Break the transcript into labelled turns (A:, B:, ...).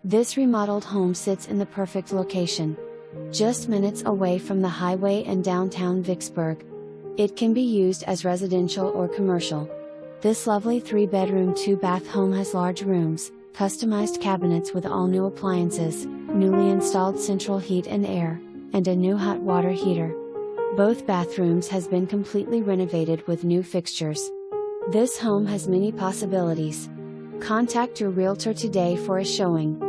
A: This remodeled home sits in the perfect location, just minutes away from the highway and downtown Vicksburg. It can be used as residential or commercial. This lovely 3-bedroom 2-bath home has large rooms, customized cabinets with all new appliances, newly installed central heat and air, and a new hot water heater. Both bathrooms has been completely renovated with new fixtures. This home has many possibilities. Contact your realtor today for a showing.